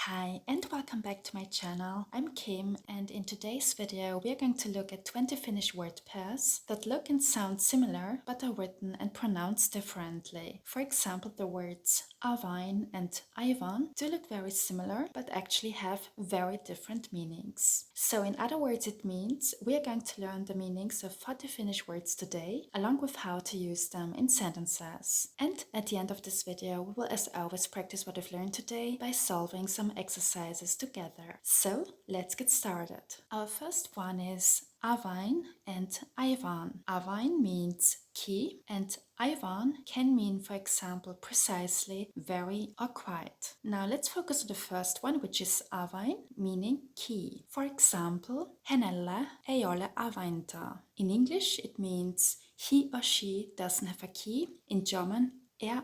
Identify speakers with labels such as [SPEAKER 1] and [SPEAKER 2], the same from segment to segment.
[SPEAKER 1] Hi and welcome back to my channel. I'm Kim and in today's video we are going to look at 20 Finnish word pairs that look and sound similar but are written and pronounced differently. For example, the words avain and aivan do look very similar but actually have very different meanings. So in other words, it means we are going to learn the meanings of 40 Finnish words today along with how to use them in sentences. And at the end of this video we will as always practice what we've learned today by solving some exercises together. So let's get started. Our first one is avain and aivan. Avain means key and aivan can mean, for example, precisely, very or quite. Now let's focus on the first one, which is avain, meaning key. For example, hänellä ei ole avainta. In English it means he or she doesn't have a key. In German,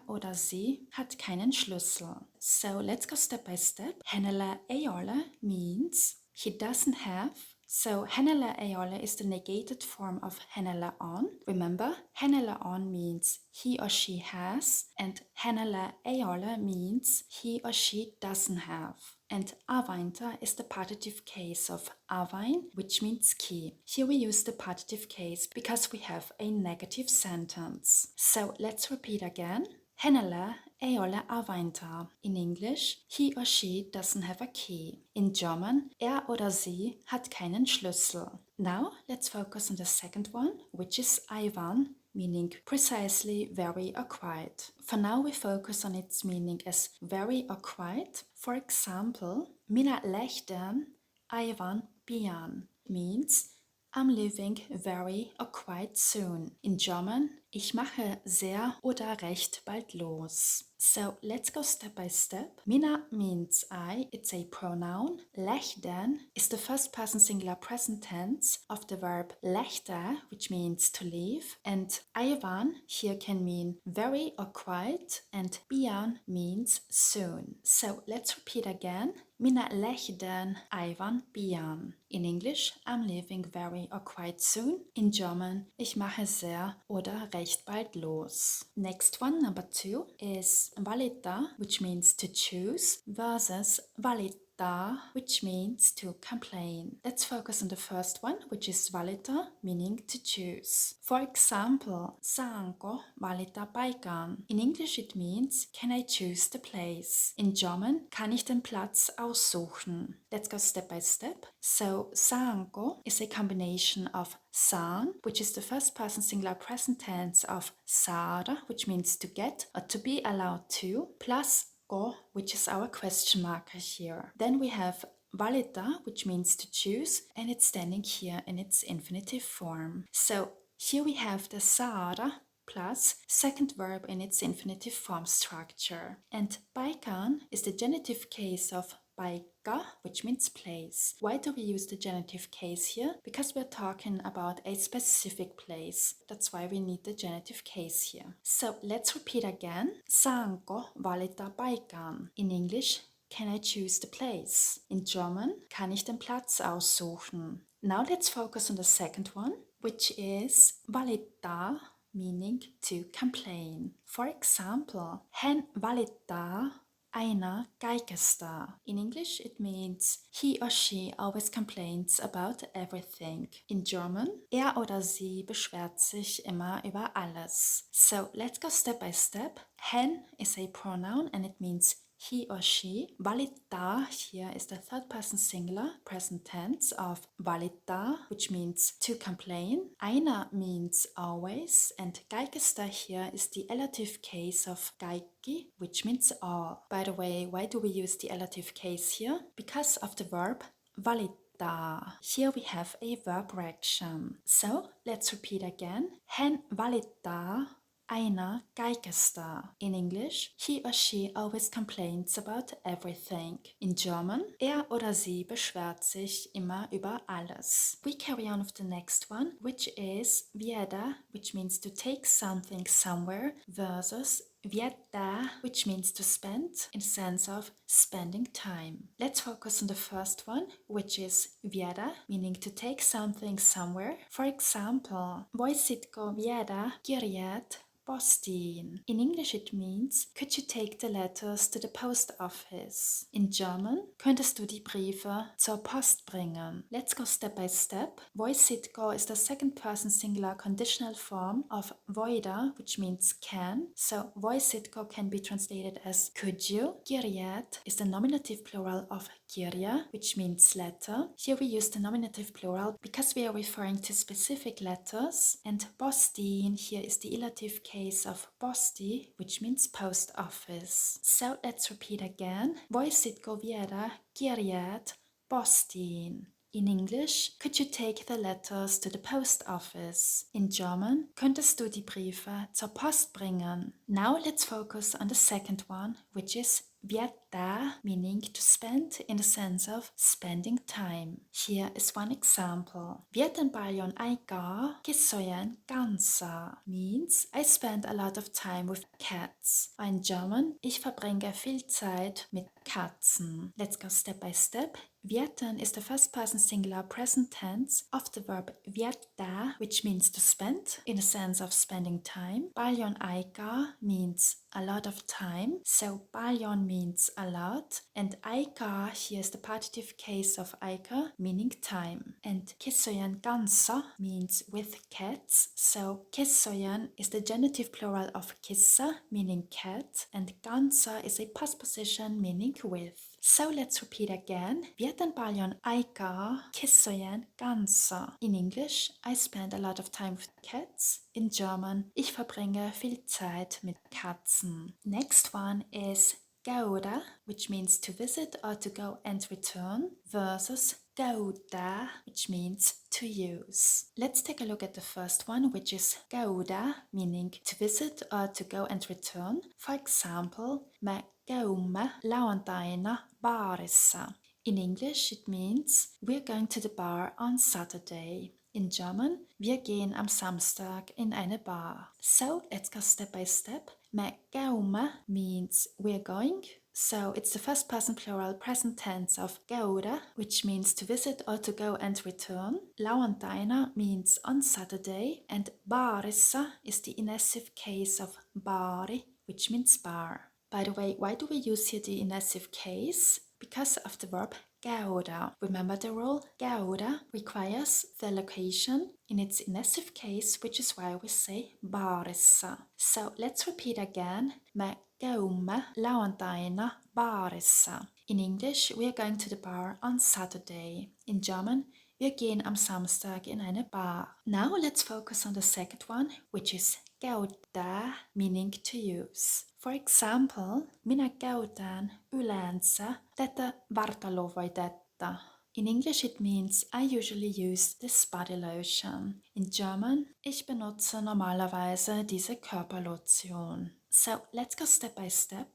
[SPEAKER 1] oder sie hat keinen Schlüssel. So let's go step by step. Hänellä ei ole means he doesn't have. So hänellä ei ole is the negated form of hänellä on. Remember, hänellä on means he or she has, and hänellä ei ole means he or she doesn't have. And avainta is the partitive case of avain, which means key. Here we use the partitive case because we have a negative sentence. So let's repeat again. Hänellä ei ole avainta. In English, he or she doesn't have a key. In German, oder sie hat keinen Schlüssel. Now let's focus on the second one, which is aivan, meaning precisely, very or quite. For now we focus on its meaning as very or quite. For example, minä lähden aivan pian means I'm leaving very or quite soon. In German, ich mache sehr oder recht bald los. So let's go step by step. Minä means I, it's a pronoun. Lähden is the first person singular present tense of the verb lähtä, which means to leave. And aivan here can mean very or quite, and pian means soon. So let's repeat again. Minä lähden aivan pian. In English, I'm leaving very or quite soon. In German, ich mache sehr oder recht bald los. Next one, number 2, is valita, which means to choose, versus valita, which means to complain. Let's focus on the first one, which is valita, meaning to choose. For example, saanko valita paikan? In English it means, can I choose the place? In German, kann ich den Platz aussuchen? Let's go step by step. So, saanko is a combination of saan, which is the first person singular present tense of saada, which means to get or to be allowed to, plus ko, which is our question marker here. Then we have valita, which means to choose, and it's standing here in its infinitive form. So here we have the saada plus second verb in its infinitive form structure. And paikan is the genitive case of paikka, which means place. Why do we use the genitive case here? Because we're talking about a specific place. That's why we need the genitive case here. So let's repeat again. Saanko valita paikan? In English, can I choose the place? In German, kann ich den Platz aussuchen? Now let's focus on the second one, which is valita, meaning to complain. For example, hän valittaa aina kaikesta. In English, it means he or she always complains about everything. In German, oder sie beschwert sich immer über alles. So let's go step by step. Hän is a pronoun and it means he or she. Valittaa here is the third person singular present tense of valittaa, which means to complain. Aina means always, and kaikesta here is the elative case of kaikki, which means all. By the way, why do we use the elative case here? Because of the verb valittaa. Here we have a verb action. So let's repeat again. Hän valittaa aina kaikesta. In English, he or she always complains about everything. In German, oder sie beschwert sich immer über alles. We carry on with the next one, which is viedä, which means to take something somewhere, versus viettää, which means to spend in the sense of spending time. Let's focus on the first one, which is viedä, meaning to take something somewhere. For example, voisitko viedä kirjeet postin. In English it means, could you take the letters to the post office? In German, könntest du die Briefe zur Post bringen? Let's go step by step. Voi sit go is the second person singular conditional form of voida, which means can. So voi sit go can be translated as could you. Kirjat is the nominative plural of kirja, which means letter. Here we use the nominative plural because we are referring to specific letters, and postin here is the illative case of posti, which means post office. So let's repeat again. Voisitko viedä kirjeet postiin? In English, could you take the letters to the post office? In German, könntest du die Briefe zur Post bringen? Now let's focus on the second one, which is viettää, meaning to spend in the sense of spending time. Here is one example. Vietän paljon aikaa kissojen kanssa means I spend a lot of time with cats. Or in German, ich verbringe viel Zeit mit Katzen. Let's go step by step. Vietän is the first person singular present tense of the verb viettää, which means to spend in the sense of spending time. Paljon aikaa means a lot of time, so paljon means a lot, and aikaa here is the partitive case of aika, meaning time. And kissojen kanssa means with cats, so kissojen is the genitive plural of kissa, meaning cat, and kanssa is a past position meaning with. So let's repeat again. Vietän paljon aikaa kissojen kanssa. In English, I spend a lot of time with cats. In German, ich verbringe viel Zeit mit Katzen. Next one is käydä, which means to visit or to go and return, versus käyttää, which means to use. Let's take a look at the first one, which is käydä, meaning to visit or to go and return. For example, me käymme lauantaina baarissa. In English, it means we're going to the bar on Saturday. In German, wir gehen am Samstag in eine Bar. So let's go step by step. Me käymme means we're going. So it's the first person plural present tense of käydä, which means to visit or to go and return. Lauantaina means on Saturday, and baarissa is the inessive case of baari, which means bar. By the way, why do we use here the inessive case? Because of the verb käydä. Remember the rule? Käydä requires the location in its inessive case, which is why we say baarissa. So let's repeat again. Me käymme lauantaina baarissa. In English, we are going to the bar on Saturday. In German, wir gehen am Samstag in eine Bar. Now let's focus on the second one, which is käyttää, meaning to use. For example, minä käytän yleensä tätä vartalovoidetta. In English it means I usually use this body lotion. In German, ich benutze normalerweise diese Körperlotion. So let's go step by step.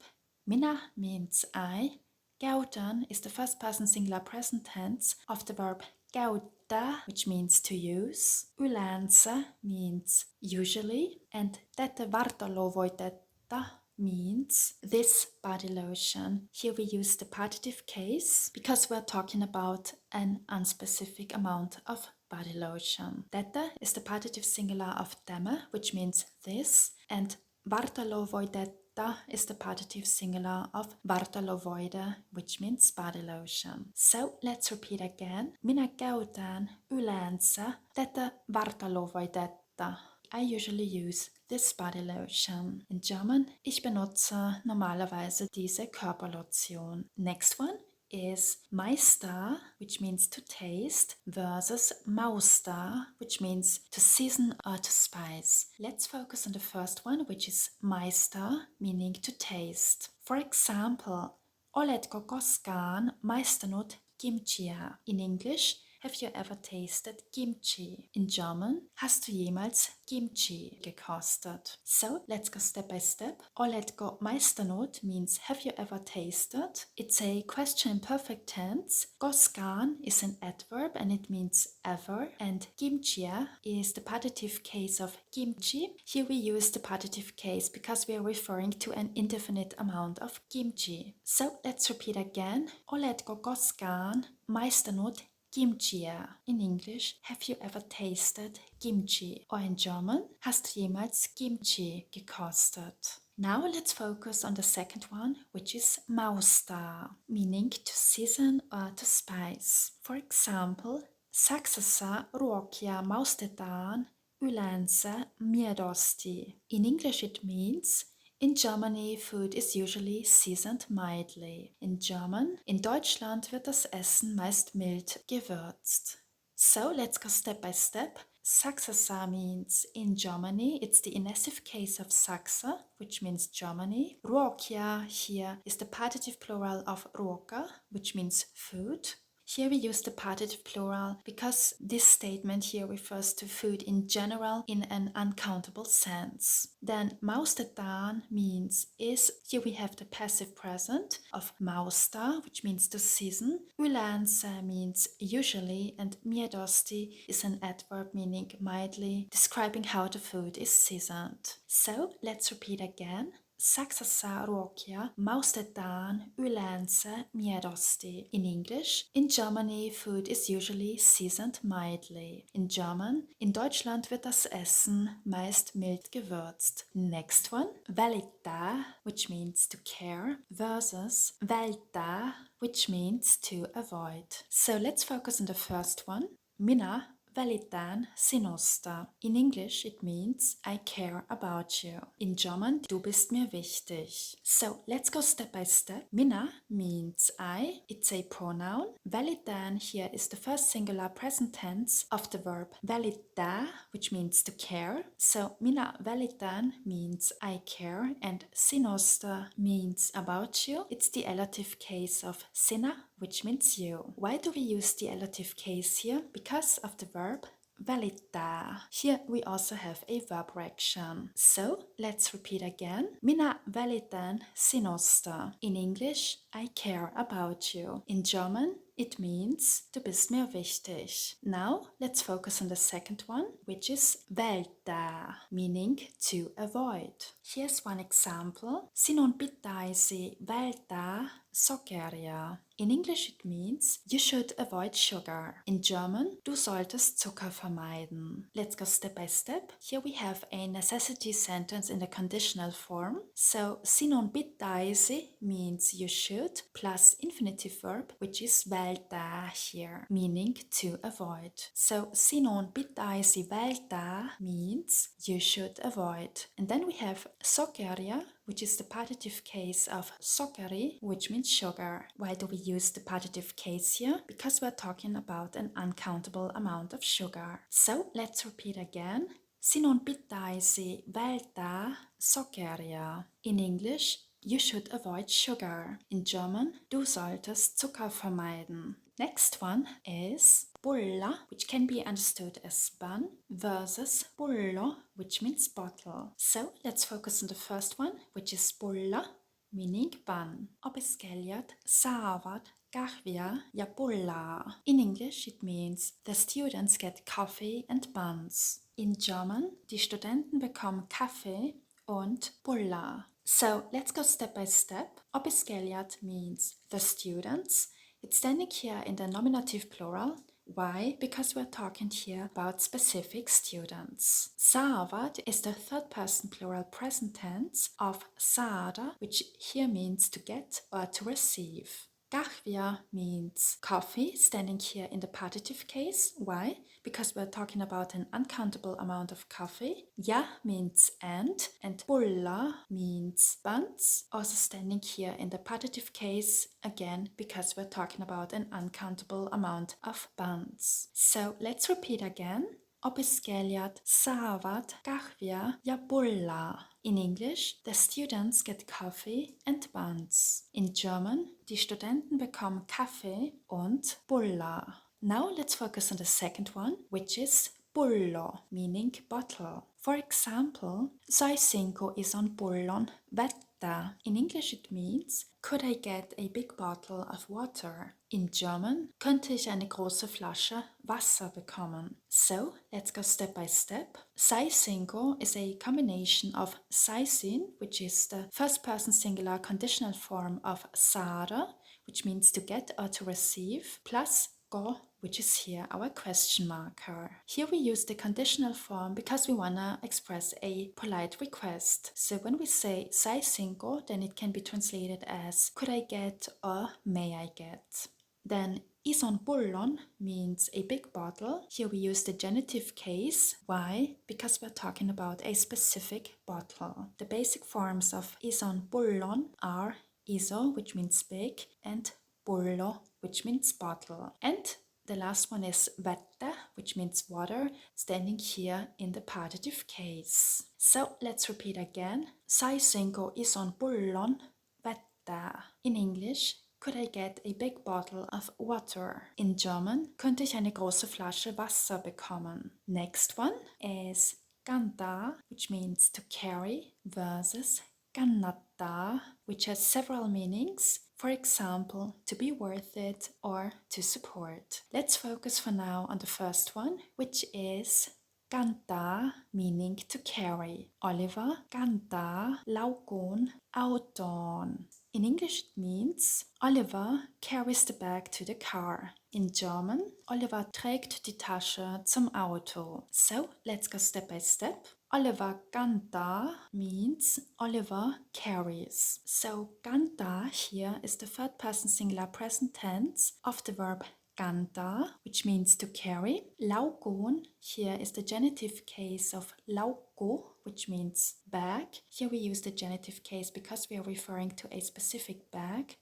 [SPEAKER 1] Minä means I. Käytän is the first person singular present tense of the verb käyttää, which means to use. Yleensä means usually, and tätä vartalovoidetta means this body lotion. Here we use the partitive case because we're talking about an unspecific amount of body lotion. Tätä is the partitive singular of tämä, which means this, and vartalovoidetta is the partitive singular of vartalovoide, which means body lotion. So let's repeat again. Minä käytän yleensä tätä vartalovoidetta. I usually use this body lotion. In German, ich benutze normalerweise diese Körperlotion. Next one is maistaa, which means to taste, versus maustaa, which means to season or to spice. Let's focus on the first one, which is maistaa, meaning to taste. For example, oletko koskaan maistanut kimchia? In English, have you ever tasted kimchi? In German, hast du jemals Kimchi gekostet? So, let's go step by step. Oletko maistanut means have you ever tasted? It's a question in perfect tense. Koskaan is an adverb and it means ever. And kimchia is the partitive case of kimchi. Here we use the partitive case because we are referring to an indefinite amount of kimchi. So, let's repeat again. Oletko koskaan maistanut Kimchi. In English, have you ever tasted Kimchi? Or in German, hast du jemals Kimchi gekostet? Now let's focus on the second one, which is mausta, meaning to season or to spice. For example, Saksassa ruokia maustetaan yleensä miedosti. In English it means in Germany, food is usually seasoned mildly. In German, in Deutschland wird das Essen meist mild gewürzt. So let's go step by step. Saksassa means in Germany, it's the inessive case of Saksa, which means Germany. Ruokia here is the partitive plural of ruoka, which means food. Here we use the partitive plural because this statement here refers to food in general in an uncountable sense. Then maustetaan means is. Here we have the passive present of mausta, which means to season. Yleensä means usually, and miedosti is an adverb meaning mildly, describing how the food is seasoned. So let's repeat again. Saksassa ruokia maustetaan yleensä miedosti. In English, in Germany, food is usually seasoned mildly. In German, in Deutschland wird das Essen meist mild gewürzt. Next one, välittää, which means to care, versus välttää, which means to avoid. So let's focus on the first one. Minä välitän sinusta. In English it means I care about you. In German, du bist mir wichtig. So let's go step by step. Minä means I, it's a pronoun. Välitän here is the first singular present tense of the verb välittää, which means to care. So minä välitän means I care, and sinusta means about you. It's the elative case of sinä, which means you. Why do we use the elative case here? Because of the verb välittää. Here we also have a verb action. So let's repeat again. Minä välitän sinusta. In English, I care about you. In German, it means du bist mir wichtig. Now let's focus on the second one, which is välttää, meaning to avoid. Here's one example. Sinun pitäisi välttää sokeria. In English it means you should avoid sugar. In German, du solltest Zucker vermeiden. Let's go step by step. Here we have a necessity sentence in the conditional form. So sinun pitäisi means you should plus infinitive verb, which is välttää here, meaning to avoid. So sinun pitäisi välttää means you should avoid. And then we have sokeria, which is the partitive case of sokeri, which means sugar. Why do we use the partitive case here? Because we're talking about an uncountable amount of sugar. So let's repeat again. Sinun pitäisi välttää sokeria. In English, you should avoid sugar. In German, du solltest Zucker vermeiden. Next one is pulla, which can be understood as bun, versus pullo, which means bottle. So let's focus on the first one, which is pulla, meaning bun. Opiskelijat saavat kahvia ja pullaa. In English it means the students get coffee and buns. In German, die Studenten bekommen Kaffee und pulla. So let's go step by step. Opiskelijat means the students. It's standing here in the nominative plural. Why? Because we're talking here about specific students. Saavat is the third person plural present tense of saada, which here means to get or to receive. Kahvia means coffee, standing here in the partitive case. Why? Because we're talking about an uncountable amount of coffee. Ja means and pulla means buns, also standing here in the partitive case, again, because we're talking about an uncountable amount of buns. So let's repeat again. Opiskelijat saavat kahvia ja pullaa. In English, the students get coffee and buns. In German, die Studenten bekommen Kaffee und pullaa. Now let's focus on the second one, which is pullo, meaning bottle. For example, saisinko ison pullon vettä. In English it means, could I get a big bottle of water? In German, könnte ich eine große Flasche Wasser bekommen? So, let's go step by step. Saisinko is a combination of saisin, which is the first person singular conditional form of saada, which means to get or to receive, plus go, which is here our question marker. Here we use the conditional form because we want to express a polite request. So when we say sai cinco, then it can be translated as could I get or may I get. Then ison bullon means a big bottle. Here we use the genitive case. Why? Because we're talking about a specific bottle. The basic forms of ison bullon are iso, which means big, and bullo, which means bottle. And the last one is vettä, which means water, standing here in the partitive case. So let's repeat again. Saisinko ison bullon vettä. In English, could I get a big bottle of water? In German, könnte ich eine große Flasche Wasser bekommen? Next one is kantaa, which means to carry, versus kannattaa, which has several meanings. For example, to be worth it or to support. Let's focus for now on the first one, which is kantaa, meaning to carry. Oliver kantaa laukun autoon. In English it means Oliver carries the bag to the car. In German, Oliver trägt die Tasche zum Auto. So let's go step by step. Oliver kantaa means Oliver carries. So kantaa here is the third person singular present tense of the verb kantaa, which means to carry. Laukun here is the genitive case of laukku, which means bag. Here we use the genitive case because we are referring to a specific bag.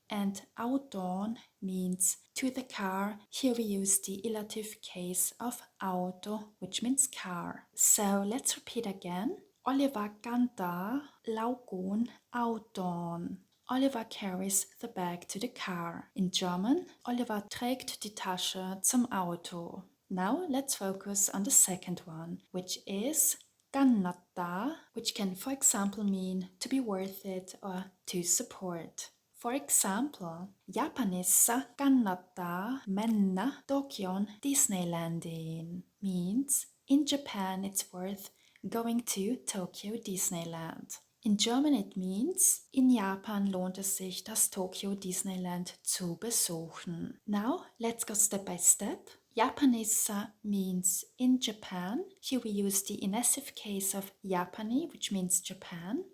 [SPEAKER 1] And autoon means to the car. Here we use the illative case of auto, which means car. So let's repeat again. Oliver kantaa laukun autoon. Oliver carries the bag to the car. In German, Oliver trägt die Tasche zum Auto. Now let's focus on the second one, which is kannattaa, which can, for example, mean to be worth it or to support. For example, Japanissa kannattaa mennä Tokion Disneylandiin means in Japan it's worth going to Tokyo Disneyland. In German it means in Japan lohnt es sich, das Tokyo Disneyland zu besuchen. Now let's go step by step. Japanissa means in Japan. Here we use the inessive case of Japani, which means Japan.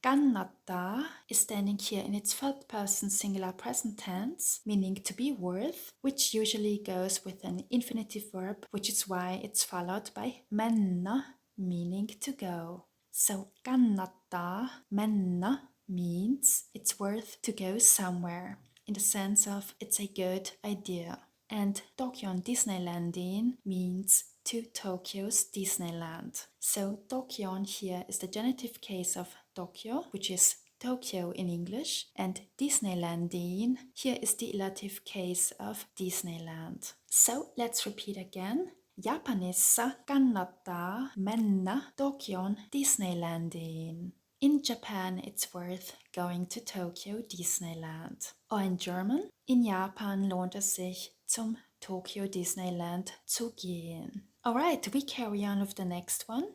[SPEAKER 1] Kannattaa is standing here in its third person singular present tense, meaning to be worth, which usually goes with an infinitive verb, which is why it's followed by mennä, meaning to go. So kannattaa mennä means it's worth to go somewhere, in the sense of it's a good idea. And Tokion Disneylandiin means to Tokyo's Disneyland. So Tokion here is the genitive case of Tokyo, which is Tokyo in English, and Disneylandiin here is the illative case of Disneyland. So let's repeat again. Japanissa kannattaa mennä Tokion Disneylandiin. In Japan, it's worth going to Tokyo Disneyland. Or in German, in Japan lohnt es sich, zum Tokyo Disneyland zu gehen. Alright, we carry on with the next one,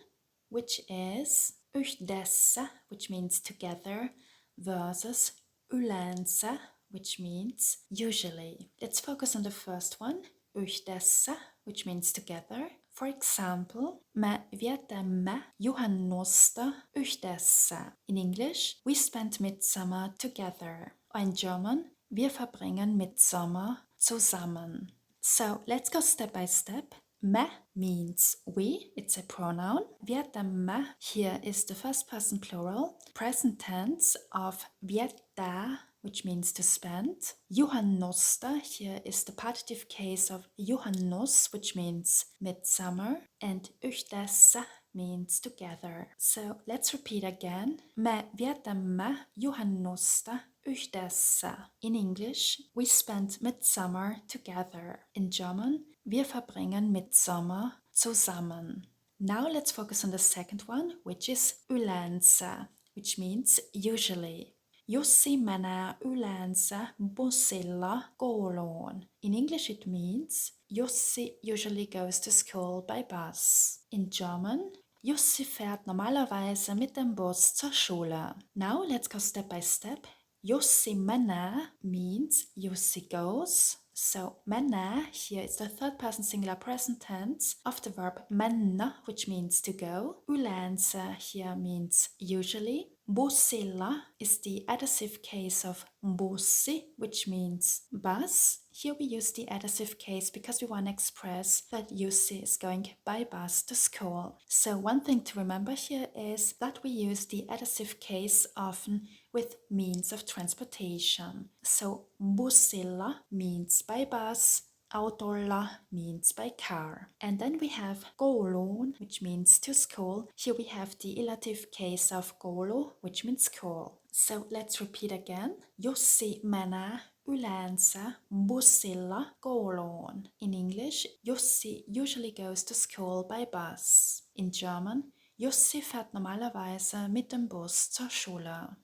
[SPEAKER 1] which is yhdessä, which means together, versus yleensä, which means usually. Let's focus on the first one, yhdessä, which means together. For example, me vietämme juhannusta yhdessä. In English, we spend midsummer together. Or in German, wir verbringen Midsommer zusammen. So let's go step by step. Me means we, it's a pronoun. Vietämme here is the first person plural, present tense of viettää, which means to spend. Juhannusta here is the partitive case of juhannus, which means midsummer. And yhdessä means together. So let's repeat again. Me vietämme juhannusta yhdessä. In English, we spend midsummer together. In German, wir verbringen Midsommer zusammen. Now let's focus on the second one, which is yleensä, which means usually. Jussi menee yleensä bussilla kouluun. In English it means Jussi usually goes to school by bus. In German, Jussi fährt normalerweise mit dem Bus zur Schule. Now let's go step by step. Jussi menee means Jussi goes. So mennä here is the third person singular present tense of the verb mennä, which means to go. Yleensä here means usually. Bussilla is the adjective case of bussi, which means bus. Here we use the adjective case because we want to express that Jussi is going by bus to school. So one thing to remember here is that we use the adjective case often with means of transportation. So bussilla means by bus, autolla means by car. And then we have kouluun, which means to school. Here we have the ilative case of koulu, which means school. So let's repeat again. Jussi menee yleensä bussilla kouluun. In English, Jussi usually goes to school by bus. In German, Jussi fährt normalerweise mit dem Bus zur Schule.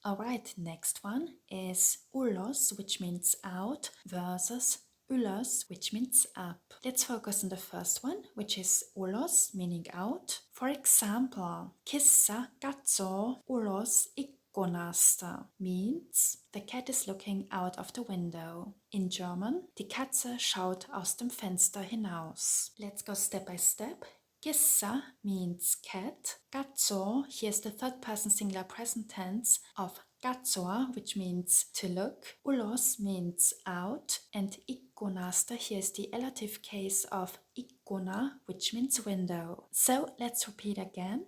[SPEAKER 1] Alright, next one is ulos, which means out, versus ulos, which means up. Let's focus on the first one, which is ulos, meaning out. For example, kissa katsoo ulos ikkunasta means the cat is looking out of the window. In German, die Katze schaut aus dem Fenster hinaus. Let's go step by step. Kissa means cat. Katsoo, here's the third person singular present tense of katsoa, which means to look. Ulos means out. And ikkunasta, here's the elative case of ikkuna, which means window. So let's repeat again.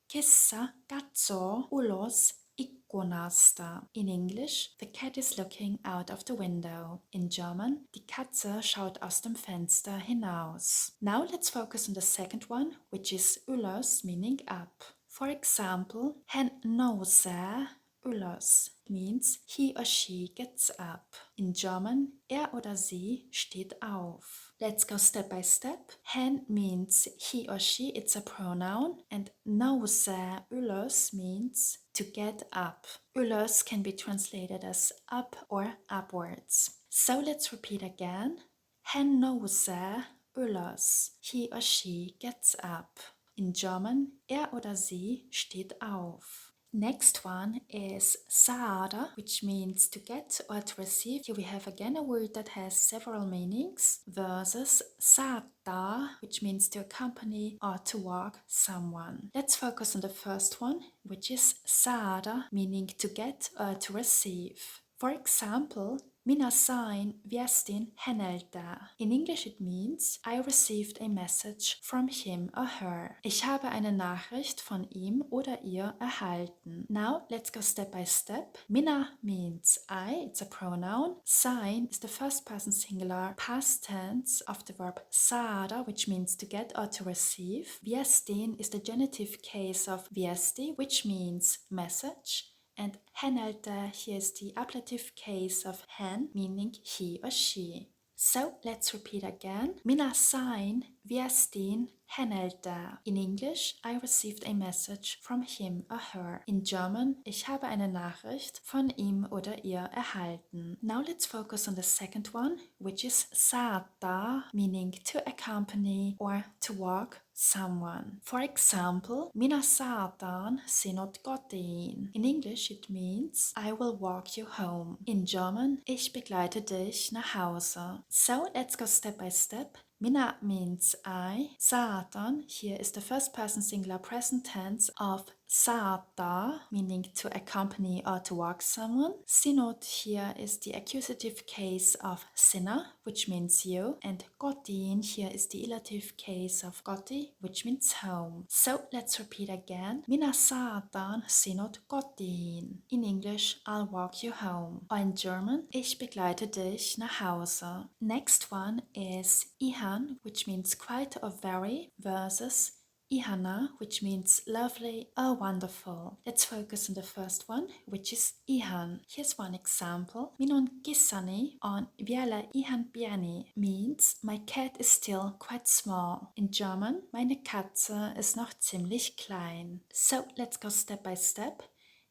[SPEAKER 1] Kissa katsoo ulos ikkunasta. In English, the cat is looking out of the window. In German, die Katze schaut aus dem Fenster hinaus. Now let's focus on the second one, which is ylös, meaning up. For example, hän nousee ylös means he or she gets up. In German, oder sie steht auf. Let's go step by step. Hän means he or she, it's a pronoun, and nousee ylös means to get up. Ylös can be translated as up or upwards. So let's repeat again. Hän nousee ylös. He or she gets up. In German, oder sie steht auf. Next one is saada, which means to get or to receive. Here we have again a word that has several meanings, versus saattaa, which means to accompany or to walk someone. Let's focus on the first one, which is saada, meaning to get or to receive. For example, minä sain viestin häneltä. In English it means I received a message from him or her. Ich habe eine Nachricht von ihm oder ihr erhalten. Now let's go step by step. Minä means I, it's a pronoun. Sain is the first person singular past tense of the verb saada, which means to get or to receive. Viestin is the genitive case of viesti, which means message. And häneltä, here is the ablative case of hän, meaning he or she. So let's repeat again. Minä sain viestin häneltä. In English, I received a message from him or her. In German, ich habe eine Nachricht von ihm oder ihr erhalten. Now let's focus on the second one, which is saattaa, meaning to accompany or to walk someone. For example, minä saatan sinut kotiin. In English it means I will walk you home. In German, ich begleite dich nach Hause. So let's go step by step. Minä means I. Saatan, here is the first person singular present tense of saattaa, meaning to accompany or to walk someone. Sinut, here is the accusative case of sinä, which means you. And kotiin, here is the ilative case of koti, which means home. So let's repeat again. Minä saatan sinut kotiin. In English, I'll walk you home. Or in German, ich begleite dich nach Hause. Next one is ihan, which means quite or very, versus ihana, which means lovely or wonderful. Let's focus on the first one, which is ihan. Here's one example. Minun kissani on vielä ihan pieni means my cat is still quite small. In German, meine Katze ist noch ziemlich klein. So let's go step by step.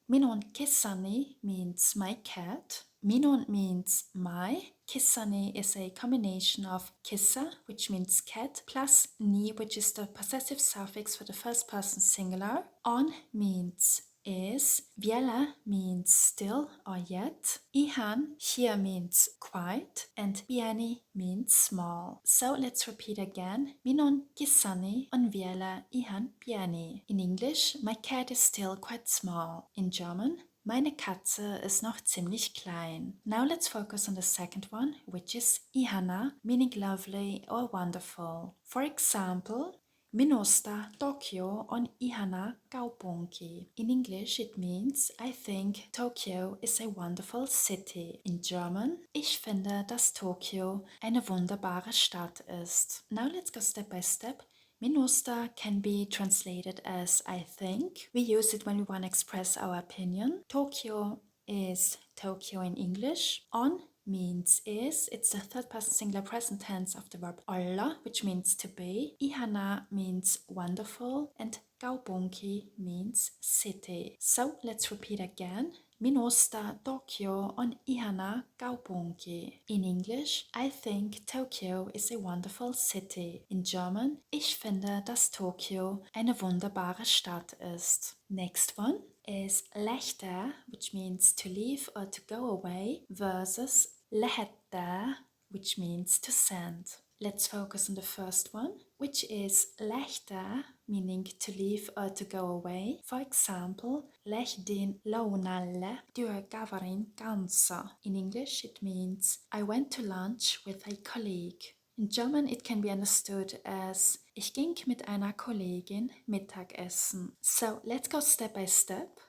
[SPEAKER 1] Minun kissani means my cat. Minun means my. Kissani is a combination of kissa, which means cat, plus ni, which is the possessive suffix for the first person singular. On means is vielä means still or yet, ihan here means quite, and pieni means small. So let's repeat again. Minun kissani on vielä ihan pieni. In English, my cat is still quite small. In German, meine Katze ist noch ziemlich klein. Now let's focus on the second one, which is ihana, meaning lovely or wonderful. For example, Minusta Tokyo on ihana kaupunki. In English it means I think Tokyo is a wonderful city. In German, ich finde, dass Tokio eine wunderbare Stadt ist. Now let's go step by step. Minusta can be translated as I think. We use it when we want to express our opinion. Tokyo is Tokyo in English. On means is. It's the third person singular present tense of the verb olla, which means to be. Ihana means wonderful, and kaupunki means city. So let's repeat again. Minusta Tokyo on ihana kaupunki. In English, I think Tokyo is a wonderful city. In German, ich finde, dass Tokio eine wunderbare Stadt ist. Next one is lähtä, which means to leave or to go away, versus lähettää, which means to send. Let's focus on the first one, which is lähtä, meaning to leave or to go away. For example, lähdin lounalle työkaverin kanssa. In English, it means I went to lunch with a colleague. In German, it can be understood as ich ging mit einer Kollegin Mittagessen. So let's go step by step.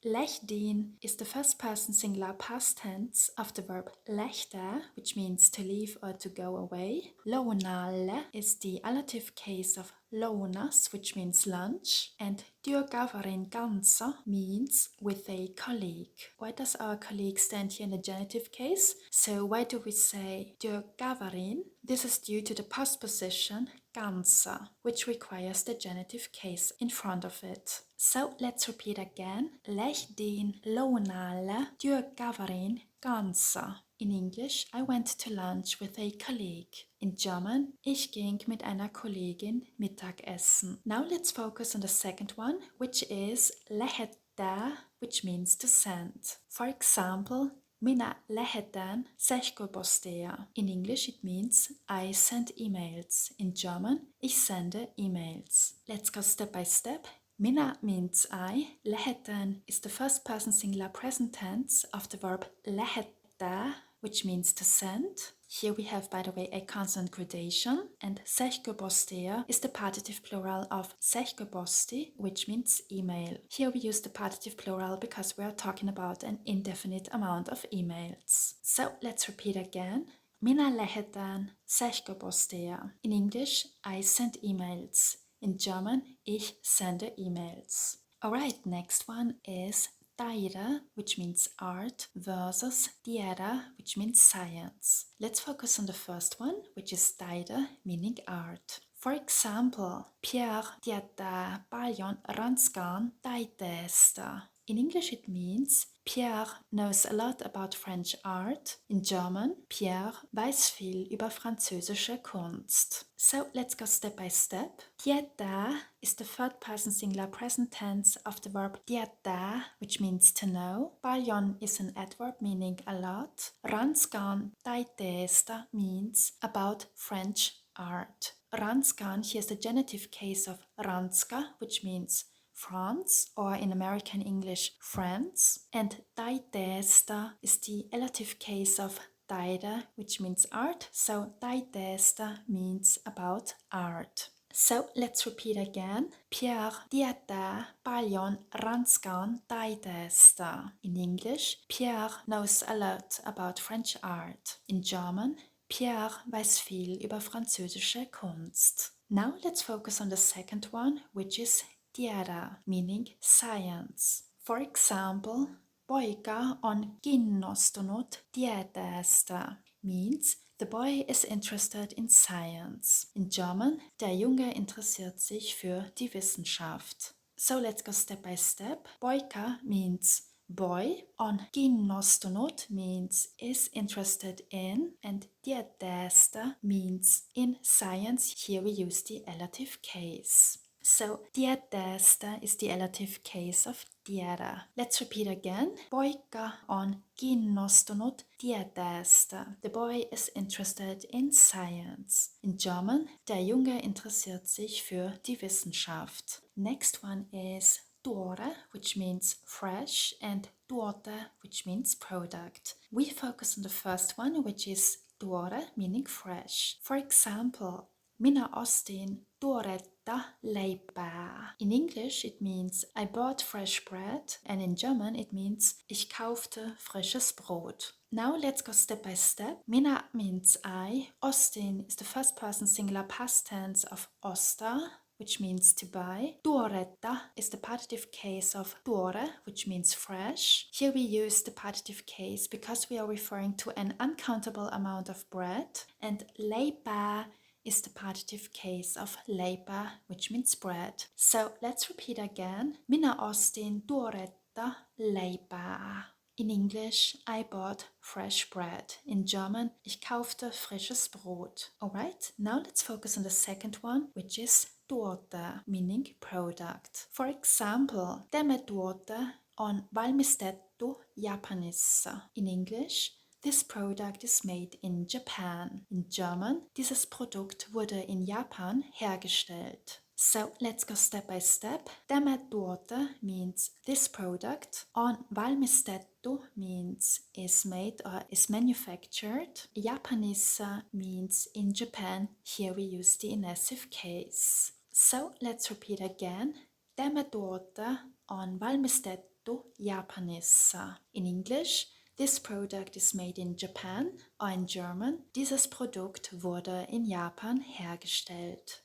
[SPEAKER 1] Lähdin is the first person singular past tense of the verb lähtä, which means to leave or to go away. Lounalle is the allative case of lounas, which means lunch. And työkaverin kanssa means with a colleague. Why does our colleague stand here in the genitive case? So why do we say työkaverin? This is due to the past position kanssa, which requires the genitive case in front of it. So let's repeat again. Lähdin lounalle työkaverin kanssa. In English, I went to lunch with a colleague. In German, ich ging mit einer Kollegin Mittagessen. Now let's focus on the second one, which is lähettää, which means to send. For example, minä lähetän sähköpostia. In English it means I send emails. In German, ich sende emails. Let's go step by step. Minä means I. Lähetän is the first person singular present tense of the verb lähettää, which means to send. Here we have, by the way, a consonant gradation. And sähköpostia is the partitive plural of sähköposti, which means email. Here we use the partitive plural because we are talking about an indefinite amount of emails. So let's repeat again. Minä lähetän sähköpostia. In English, I send emails. In German, ich sende emails. Alright, next one is taide, which means art, versus tiede, which means science. Let's focus on the first one, which is taide, meaning art. For example, Pierre tietää paljon Ranskan taiteesta. In English it means Pierre knows a lot about French art. In German, Pierre weiß viel über französische Kunst. So let's go step by step. Tietää is the third person singular present tense of the verb tietää, which means to know. Paljon is an adverb meaning a lot. Ranskan taiteesta means about French art. Ranskan, here's the genitive case of Ranska, which means France, or in American English, France. And taiteesta is the elative case of taide, which means art. So taiteesta means about art. So let's repeat again. Pierre tietää paljon Ranskan taiteesta. In English, Pierre knows a lot about French art. In German, Pierre weiß viel über französische Kunst. Now let's focus on the second one, which is tiede, meaning science. For example, poika on kiinnostunut tieteestä means the boy is interested in science. In German, der Junge interessiert sich für die Wissenschaft. So let's go step by step. Poika means boy, on kiinnostunut means is interested in, and tieteestä means in science. Here we use the elative case. So tieteestä is the elative case of tiedä. Let's repeat again. Poika on kiinnostunut tieteestä. The boy is interested in science. In German, der Junge interessiert sich für die Wissenschaft. Next one is tuore, which means fresh, and tuote, which means product. We focus on the first one, which is tuore, meaning fresh. For example, minä ostin tuoretta leipää. In English it means I bought fresh bread, and in German it means ich kaufte frisches Brot. Now let's go step by step. Minä means I. Ostin is the first person singular past tense of ostaa, which means to buy. Tuoretta is the partitive case of tuore, which means fresh. Here we use the partitive case because we are referring to an uncountable amount of bread, and leipää is the partitive case of leipä, which means bread. So let's repeat again. Minä ostin tuoretta leipää. In English, I bought fresh bread. In German, ich kaufte frisches Brot. Alright, now let's focus on the second one, which is tuote, meaning product. For example, tämä tuote on valmistettu Japanissa. In English, this product is made in Japan. In German, dieses Produkt wurde in Japan hergestellt. So let's go step by step. Tämä tuote means this product. On valmistettu means is made or is manufactured. Japanissa means in Japan. Here we use the inessive case. So let's repeat again. Tämä tuote on valmistettu Japanissa. In English, this product is made in Japan, or in German, dieses Produkt wurde in Japan hergestellt.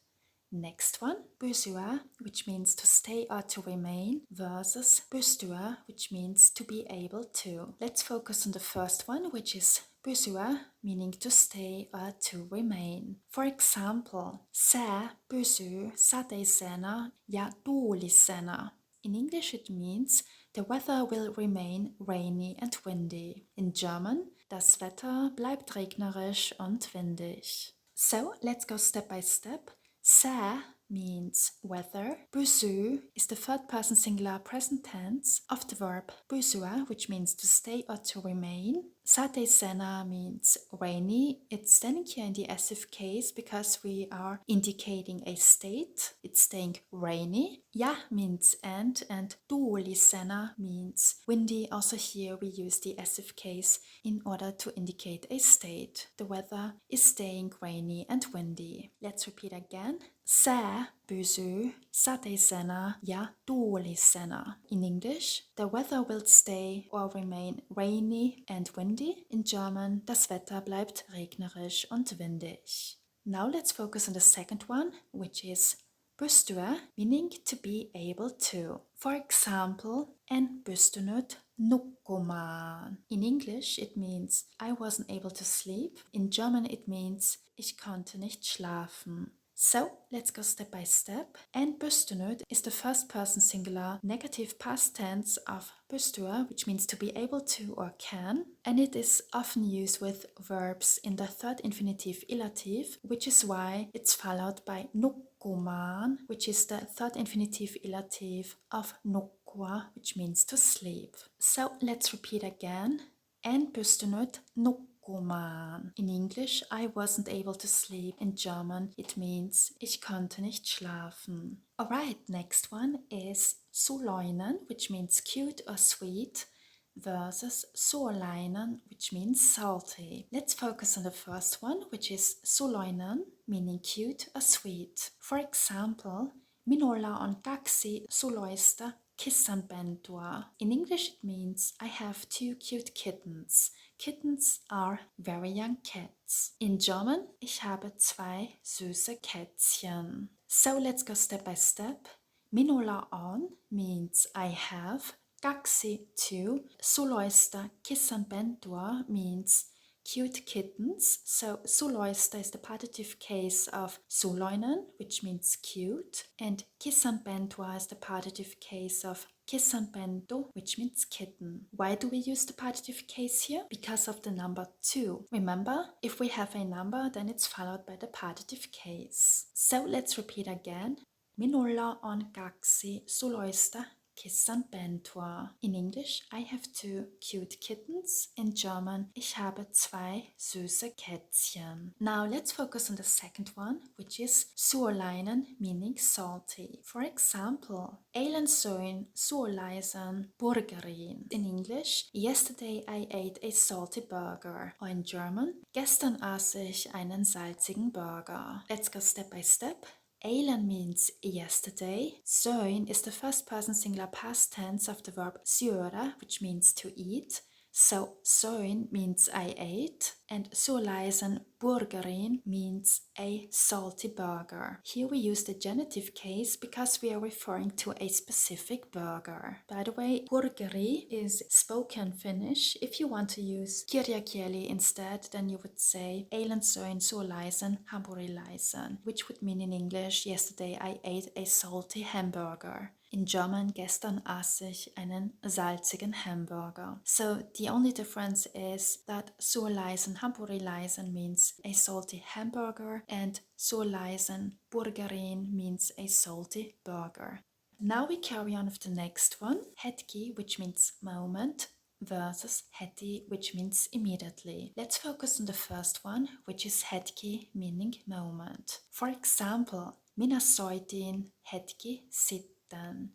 [SPEAKER 1] Next one, pysyä, which means to stay or to remain, versus pystyä, which means to be able to. Let's focus on the first one, which is pysyä, meaning to stay or to remain. For example, sää pysyy sateisena ja tuulisena. In English it means the weather will remain rainy and windy. In German, das Wetter bleibt regnerisch und windig. So let's go step by step. Sää means weather. Pysy is the third person singular present tense of the verb pysyä, which means to stay or to remain. Sateisena means rainy. It's standing here in the active case because we are indicating a state. It's staying rainy. Ja means and tuulisena means windy. Also here we use the active case in order to indicate a state. The weather is staying rainy and windy. Let's repeat again. Sää pysyy sateisena ja tuulisena. In English, the weather will stay or remain rainy and windy. In German, das Wetter bleibt regnerisch und windig. Now let's focus on the second one, which is pystyä, meaning to be able to. For example, en pystynyt nukkumaan. In English, it means I wasn't able to sleep. In German, it means ich konnte nicht schlafen. So let's go step by step. En pystynyt is the first person singular negative past tense of pystyä, which means to be able to or can, and it is often used with verbs in the third infinitive illative, which is why it's followed by nukkumaan, which is the third infinitive illative of nukkua, which means to sleep. So let's repeat again. En pystynyt nukkumaan. In English, I wasn't able to sleep. In German, it means ich konnte nicht schlafen. Alright, next one is suloinen, which means cute or sweet, versus suolainen, which means salty. Let's focus on the first one, which is suloinen, meaning cute or sweet. For example, minulla on 2 suloista kissanpentua. In English, it means I have 2 cute kittens. Kittens are very young cats. In German, ich habe 2 süße Kätzchen. So let's go step by step. Minulla on means I have. 2 suloista kissanpentua means cute kittens. So suloista is the partitive case of suloinen, which means cute, and kissanpentua is the partitive case of kissanpentu, which means kitten. Why do we use the partitive case here? Because of the number 2. Remember, if we have a number, then it's followed by the partitive case. So let's repeat again. Minulla on kaksi suloista kissanpentua. In English, I have two cute kittens. In German, ich habe zwei süße Kätzchen. Now let's focus on the second one, which is suurlainen, meaning salty. For example, eilen söin suurlaisen burgerin. In English, yesterday I ate a salty burger. Or in German, gestern aß ich einen salzigen Burger. Let's go step by step. Eilen means yesterday. Söin is the first person singular past tense of the verb syöda, which means to eat. So söin means I ate, and suurlaisen burgerin means a salty burger. Here we use the genitive case because we are referring to a specific burger. By the way, burgeri is spoken Finnish. If you want to use kirjakieli instead, then you would say eilen söin suurlaisen hampurilaisen, which would mean in English, yesterday I ate a salty hamburger. In German, gestern aß ich einen salzigen Hamburger. So the only difference is that suurlaisen hampurilaisen means a salty hamburger and suurlaisen burgerin means a salty burger. Now we carry on with the next one, hetki, which means moment, versus heti, which means immediately. Let's focus on the first one, which is hetki, meaning moment. For example, minä soitin hetki sitten.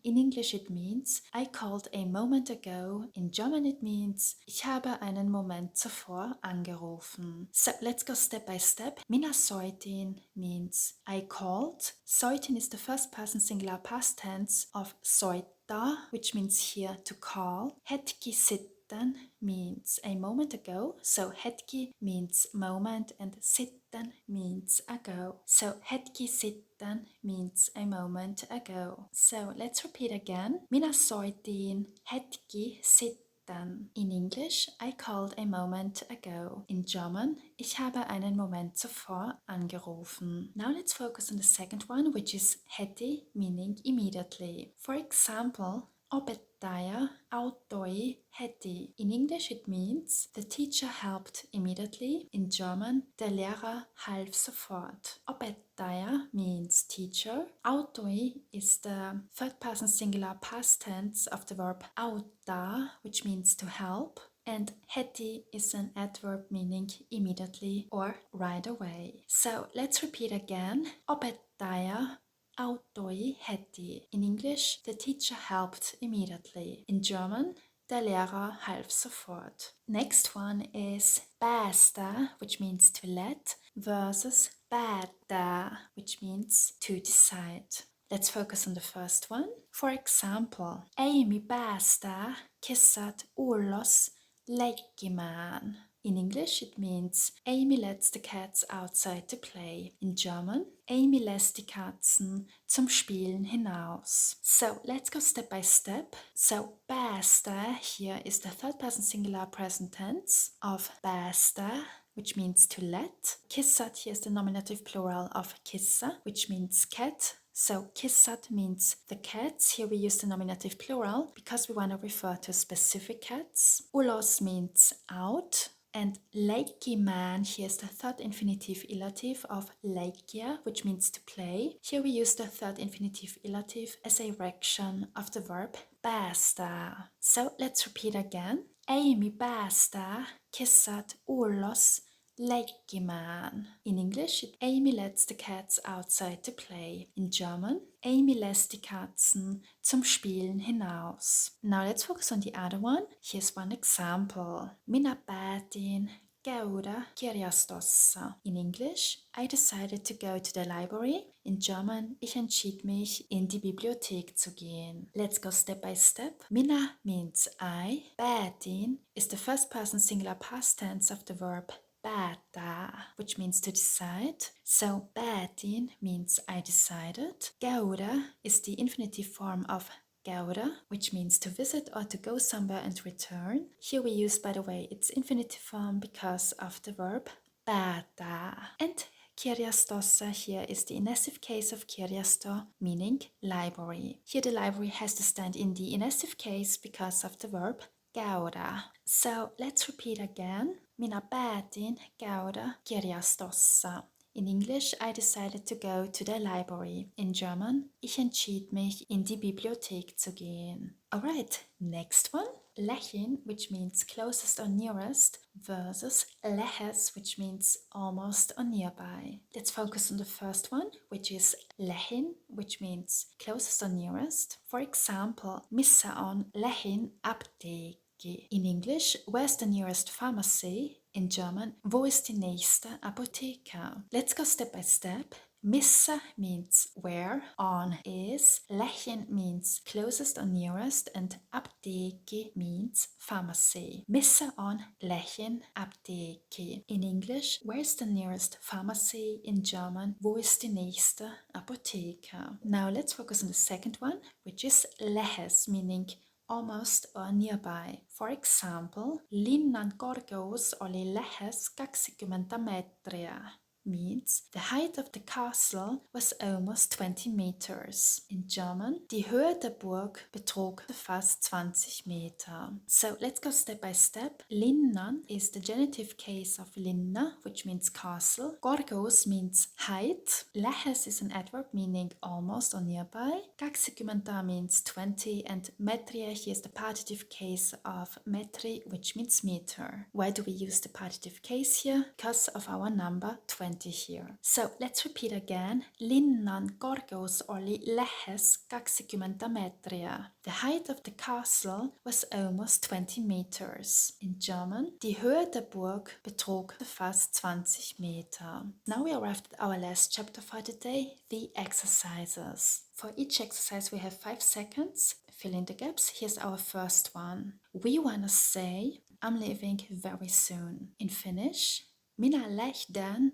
[SPEAKER 1] In English it means I called a moment ago. In German it means ich habe einen Moment zuvor angerufen. So let's go step by step. Minä soitin means I called. Soitin is the first person singular past tense of soittaa, which means here to call. Hetki sitten means a moment ago. So hetki means moment and sitten means ago. So hetki sitten means a moment ago. So let's repeat again. Minä soitin hetki sitten. In English, I called a moment ago. In German, ich habe einen Moment zuvor angerufen. Now let's focus on the second one, which is heti, meaning immediately. For example, opettaja auttoi heti. In English it means the teacher helped immediately. In German, der Lehrer half sofort. Opettaja means teacher. Auttoi is the third person singular past tense of the verb auttaa, which means to help. And heti is an adverb meaning immediately or right away. So let's repeat again. Opettaja auttoi heti. In English, the teacher helped immediately. In German, der Lehrer half sofort. Next one is päästä, which means to let, versus päättää, which means to decide. Let's focus on the first one. For example, Amy päästää kissat ulos leikkimään. In English, it means Amy lets the cats outside to play. In German, Amy lässt die Katzen zum Spielen hinaus. So let's go step by step. So päästä here is the third person singular present tense of päästä, which means to let. Kissat here is the nominative plural of kissa, which means cat. So kissat means the cats. Here we use the nominative plural because we want to refer to specific cats. Ulos means out. And leikkimään, here is the third infinitive illative of leikkiä, which means to play. Here we use the third infinitive illative as a erection of the verb päästää. So let's repeat again. Amy päästää kissat ulos leikkimään. In English, Amy lets the cats outside to play. In German, Amy lässt die Katzen zum Spielen hinaus. Now let's focus on the other one. Here's one example. Minä päätin käydä kirjastossa. In English, I decided to go to the library. In German, ich entschied mich, in die Bibliothek zu gehen. Let's go step by step. Minä means I. Päätin is the first person singular past tense of the verb päättää, which means to decide. So päätin means I decided. Käydä is the infinitive form of käydä, which means to visit or to go somewhere and return. Here we use, by the way, its infinitive form because of the verb päättää. And kirjastossa here is the inessive case of kirjasto, meaning library. Here the library has to stand in the inessive case because of the verb käydä. So let's repeat again. Minä päätin käydä kirjastossa. In English, I decided to go to the library. In German, ich entschied mich, in die Bibliothek zu gehen. Alright, next one. Lechin, which means closest or nearest, versus lehes, which means almost or nearby. Let's focus on the first one, which is lechin, which means closest or nearest. For example, missä on lechin apteekki? In English, where's the nearest pharmacy? In German, wo ist die nächste Apotheke? Let's go step by step. Missä means where, on is, lechin means closest or nearest, and apteekki means pharmacy. Missä on lechin apteekki? In English, where's the nearest pharmacy? In German, wo ist die nächste Apotheke? Now let's focus on the second one, which is lehes, meaning almost or nearby. For example, linnan korkeus oli lähes 20 metriä. Means the height of the castle was almost 20 meters. In German, die Höhe der Burg betrug fast 20 Meter. So let's go step by step. Linnan is the genitive case of linna, which means castle. Korkeus means height. Lähes is an adverb meaning almost or nearby. 20 means 20, and metriä is the partitive case of metri, which means meter. Why do we use the partitive case here? Because of our number 20 here. So let's repeat again. Linnan korkeus oli lähes 20 metriä. The height of the castle was almost 20 meters. In German, die Höhe der Burg betrug fast 20 Meter. Now we arrived at our last chapter for today, the exercises. For each exercise we have 5 seconds. Fill in the gaps. Here's our first one. We wanna say, I'm leaving very soon. In Finnish, minä lähden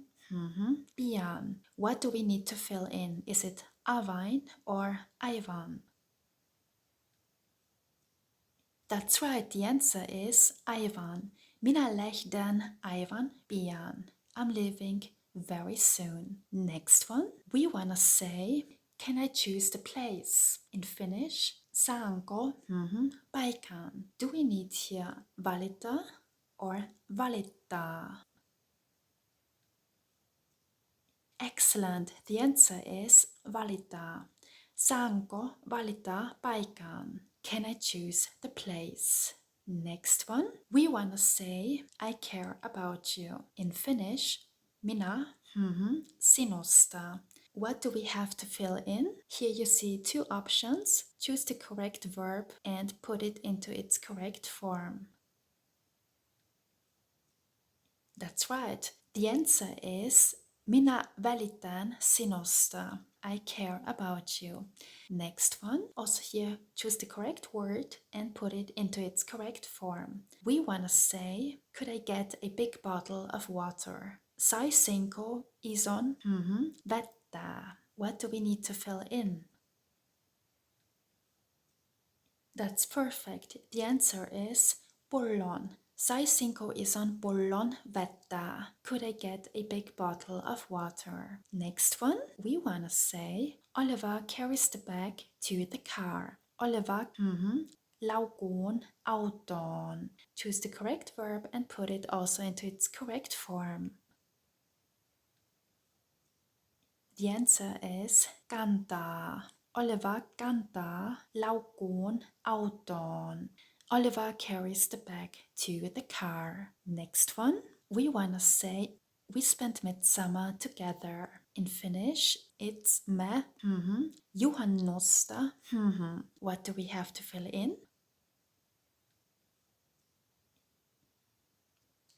[SPEAKER 1] pian. What do we need to fill in? Is it avain or aivan? That's right, the answer is aivan. Minä lähden aivan pian. I'm leaving very soon. Next one, we wanna say, can I choose the place? In Finnish, saanko paikan? Do we need here valita or valittaa? Excellent, the answer is valita. Saanko valita paikan? Can I choose the place? Next one, we wanna say, I care about you. In Finnish, minä sinusta. What do we have to fill in? Here you see 2 options. Choose the correct verb and put it into its correct form. That's right. The answer is minä välitän sinusta. I care about you. Next one, also here choose the correct word and put it into its correct form. We wanna say, could I get a big bottle of water? Saisinko ison vettä. What do we need to fill in? That's perfect. The answer is pullon. Saisinko ison pullon vettä. Could I get a big bottle of water? Next one, we wanna say, Oliver carries the bag to the car. Oliver laukuun autoon. Choose the correct verb and put it also into its correct form. The answer is kantaa. Oliver kantaa laukkuun autoon. Oliver carries the bag to the car. Next one, we wanna say, we spent midsummer together. In Finnish, it's me juhannusta. What do we have to fill in?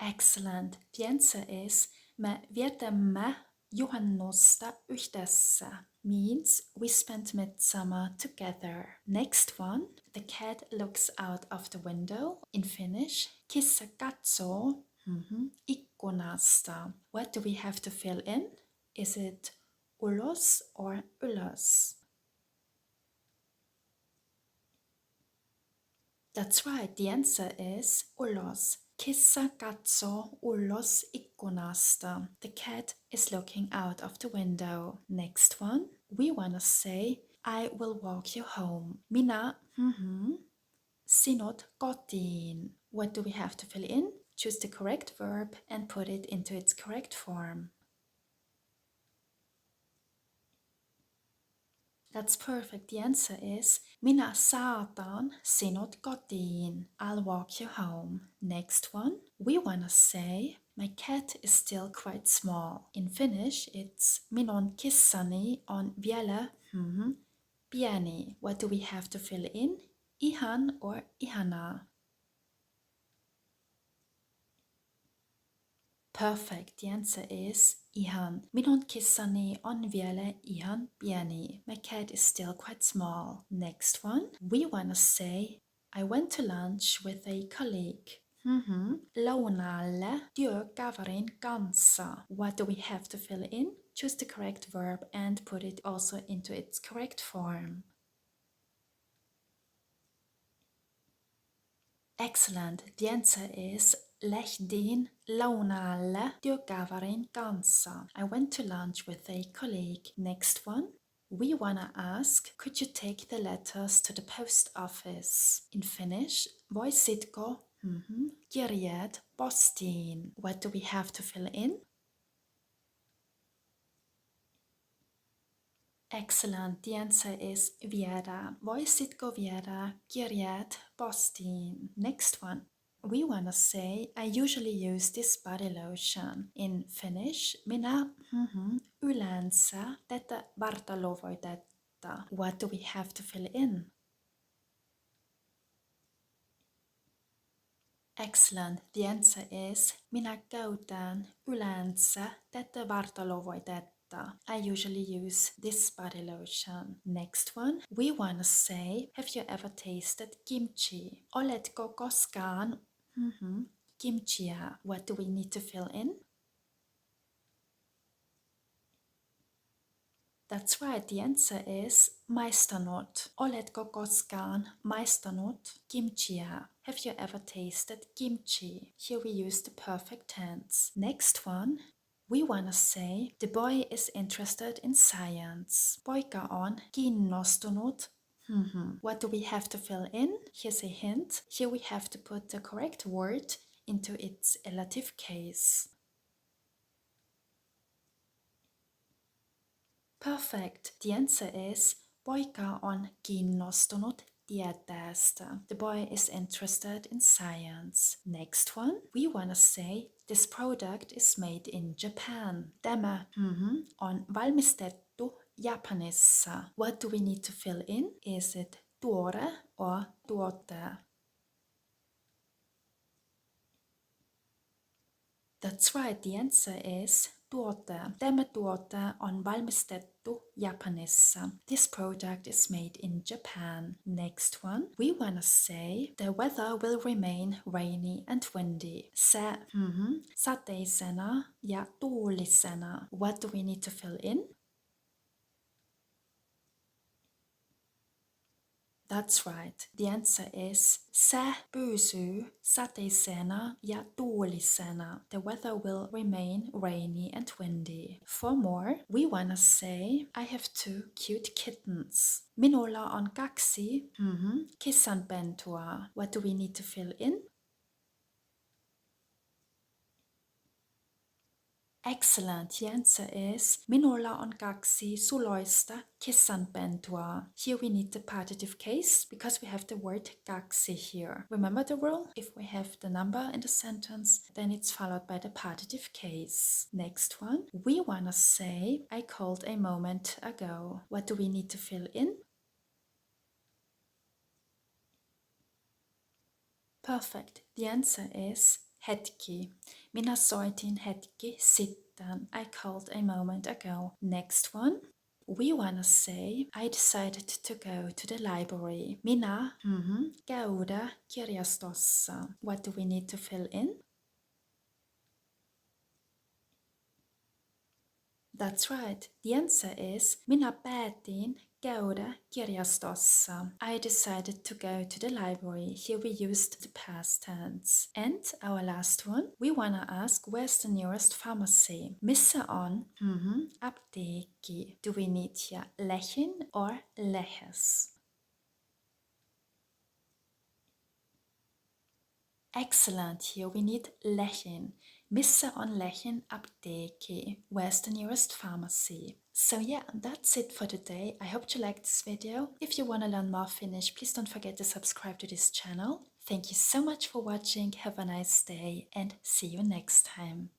[SPEAKER 1] Excellent. The answer is me vietämme juhannusta yhdessä. Means we spent midsummer together. Next one, the cat looks out of the window. In Finnish, kissa katsoo ikkunasta. What do we have to fill in? Is it ulos or ylös? That's right, the answer is ulos. Kissa katsoo ulos ikkunasta. The cat is looking out of the window. Next one, we wanna say, I will walk you home. Minä sinut kotiin. What do we have to fill in? Choose the correct verb and put it into its correct form. That's perfect. The answer is Minä saatan sinut kotiin. I'll walk you home. Next one. We wanna say my cat is still quite small. In Finnish, it's minun kissani on vielä pieni. What do we have to fill in? Ihan or ihana? Perfect. The answer is ihan. Minun kissani on vielä ihan pieni. My cat is still quite small. Next one. We wanna say I went to lunch with a colleague. Lounaalle työkaverin kanssa. What do we have to fill in? Choose the correct verb and put it also into its correct form. Excellent. The answer is lähdin lounaalle työkaverin kanssa. I went to lunch with a colleague. Next one. We wanna ask, could you take the letters to the post office? In Finnish, voisitko kirjeet postiin? What do we have to fill in? Excellent. The answer is viedä. Voisitko viedä kirjeet postiin? Next one. We wanna say, I usually use this body lotion. In Finnish, minä yleensä tätä vartalovoitetta. What do we have to fill in? Excellent. The answer is minä käytän yleensä tätä vartalovoitetta. I usually use this body lotion. Next one. We wanna say, have you ever tasted kimchi? Oletko koskaan kimchiä? What do we need to fill in? That's right, the answer is maistanut. Oletko koskaan maistanut kimchiä? Have you ever tasted kimchi? Here we use the perfect tense. Next one. We wanna say, the boy is interested in science. Poika on kiinnostunut. What do we have to fill in? Here's a hint. Here we have to put the correct word into its elative case. Perfect. The answer is poika on kiinnostunut tieteestä. The boy is interested in science. Next one. We wanna say this product is made in Japan. Tämä on valmistettu Japanissa. What do we need to fill in? Is it tuore or tuote? That's right, the answer is tuote. Tämä tuote on valmistettu Japanissa. This product is made in Japan. Next one. We wanna say the weather will remain rainy and windy. Se sateisena ja tuulisena. What do we need to fill in? That's right. The answer is se pysyy sateisena ja tuulisena. The weather will remain rainy and windy. For more, we wanna say I have two cute kittens. Minulla on kaksi kissanpentua. What do we need to fill in? Excellent. The answer is minulla on kaksi suloista kissanpentua. Here we need the partitive case because we have the word kaksi here. Remember the rule? If we have the number in the sentence, then it's followed by the partitive case. Next one. We wanna say I called a moment ago. What do we need to fill in? Perfect. The answer is hetki. Minä soitin hetki sitten. I called a moment ago. Next one. We wanna say I decided to go to the library. Minä käydä kirjastossa. What do we need to fill in? That's right. The answer is minä päätin käydä kirjastossa. I decided to go to the library. Here we used the past tense. And our last one, we wanna ask where's the nearest pharmacy? Missä on apteekki? Do we need here lähin or lähes? Excellent. Here we need lähin. Missä on lähin apteekki? Where's the nearest pharmacy? So yeah, that's it for today. I hope you liked this video. If you want to learn more Finnish, please don't forget to subscribe to this channel. Thank you so much for watching, have a nice day, and see you next time.